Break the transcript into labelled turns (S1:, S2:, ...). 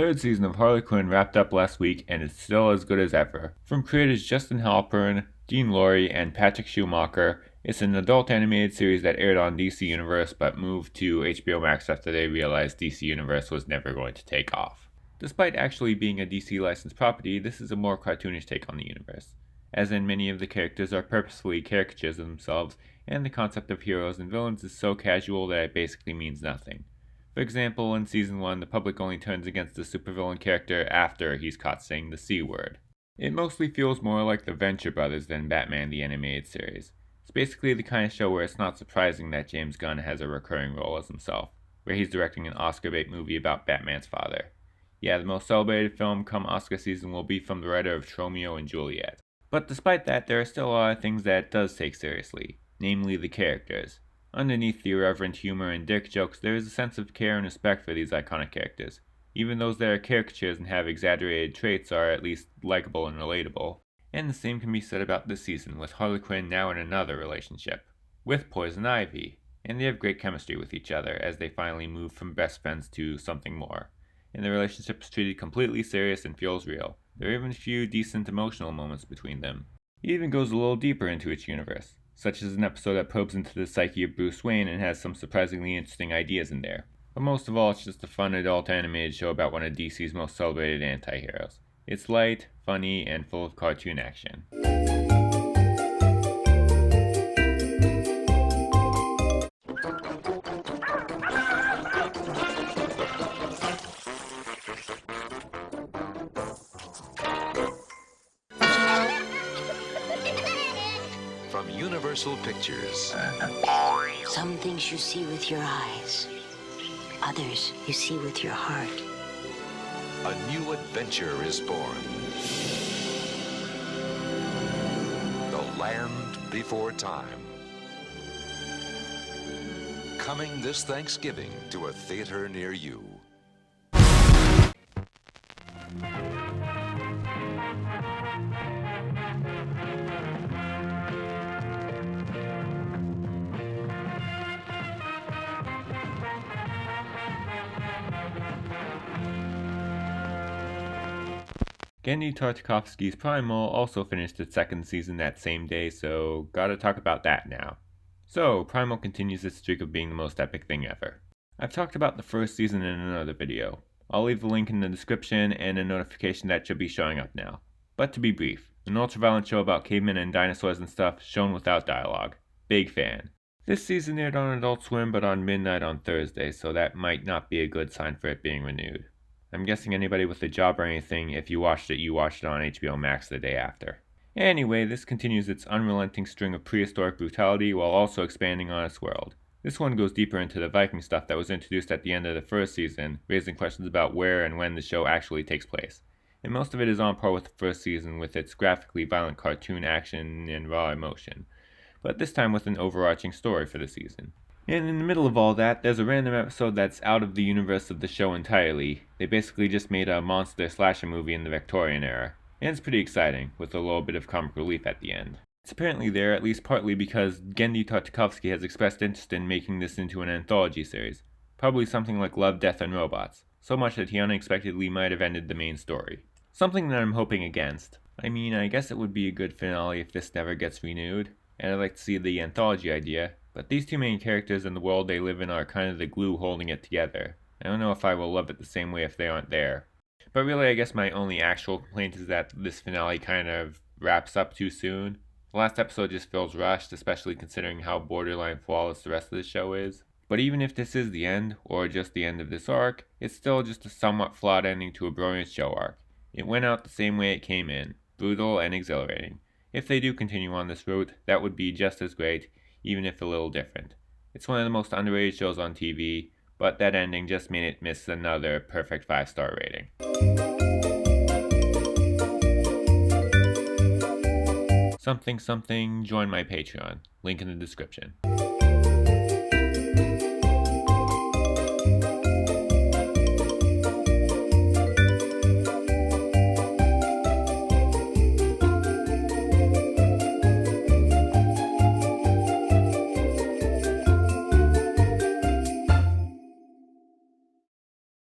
S1: third season of Harley Quinn wrapped up last week and is still as good as ever. From creators Justin Halpern, Dean Lorey, and Patrick Schumacher, it's an adult animated series that aired on DC Universe but moved to HBO Max after they realized DC Universe was never going to take off. Despite actually being a DC licensed property, this is a more cartoonish take on the universe, as in many of the characters are purposefully caricatures of themselves, and the concept of heroes and villains is so casual that it basically means nothing. For example, in Season 1, the public only turns against the supervillain character after he's caught saying the C word. It mostly feels more like the Venture Brothers than Batman the Animated Series. It's basically the kind of show where it's not surprising that James Gunn has a recurring role as himself, where he's directing an Oscar bait movie about Batman's father. Yeah, the most celebrated film come Oscar season will be from the writer of Romeo and Juliet. But despite that, there are still a lot of things that it does take seriously, namely the characters. Underneath the irreverent humor and dick jokes, there is a sense of care and respect for these iconic characters. Even those that are caricatures and have exaggerated traits are at least likable and relatable. And the same can be said about this season, with Harley Quinn now in another relationship, with Poison Ivy. And they have great chemistry with each other as they finally move from best friends to something more. And the relationship is treated completely serious and feels real. There are even a few decent emotional moments between them. It even goes a little deeper into its universe, such as an episode that probes into the psyche of Bruce Wayne and has some surprisingly interesting ideas in there. But most of all, it's just a fun adult animated show about one of DC's most celebrated anti-heroes. It's light, funny, and full of cartoon action.
S2: From Universal Pictures.
S3: Some things you see with your eyes, others you see with your heart.
S2: A new adventure is born. The Land Before Time. Coming this Thanksgiving to a theater near you.
S1: Genndy Tartakovsky's Primal also finished its second season that same day, so gotta talk about that now. So, Primal continues its streak of being the most epic thing ever. I've talked about the first season in another video. I'll leave the link in the description and a notification that should be showing up now. But to be brief, an ultra-violent show about cavemen and dinosaurs and stuff, shown without dialogue. Big fan. This season aired on Adult Swim but on midnight on Thursday, so that might not be a good sign for it being renewed. I'm guessing anybody with a job or anything, if you watched it on HBO Max the day after. Anyway, this continues its unrelenting string of prehistoric brutality while also expanding on its world. This one goes deeper into the Viking stuff that was introduced at the end of the first season, raising questions about where and when the show actually takes place. And most of it is on par with the first season with its graphically violent cartoon action and raw emotion, but this time with an overarching story for the season. And in the middle of all that, there's a random episode that's out of the universe of the show entirely. They basically just made a monster slasher movie in the Victorian era. And it's pretty exciting, with a little bit of comic relief at the end. It's apparently there at least partly because Genndy Tartakovsky has expressed interest in making this into an anthology series. Probably something like Love, Death, and Robots. So much that he unexpectedly might have ended the main story. Something that I'm hoping against. I mean, I guess it would be a good finale if this never gets renewed. And I'd like to see the anthology idea. But these two main characters and the world they live in are kind of the glue holding it together. I don't know if I will love it the same way if they aren't there. But really, I guess my only actual complaint is that this finale kind of wraps up too soon. The last episode just feels rushed, especially considering how borderline flawless the rest of the show is. But even if this is the end, or just the end of this arc, it's still just a somewhat flawed ending to a brilliant show arc. It went out the same way it came in, brutal and exhilarating. If they do continue on this route, that would be just as great, even if a little different. It's one of the most underrated shows on TV, but that ending just made it miss another perfect 5-star rating. Something, join my Patreon. Link in the description.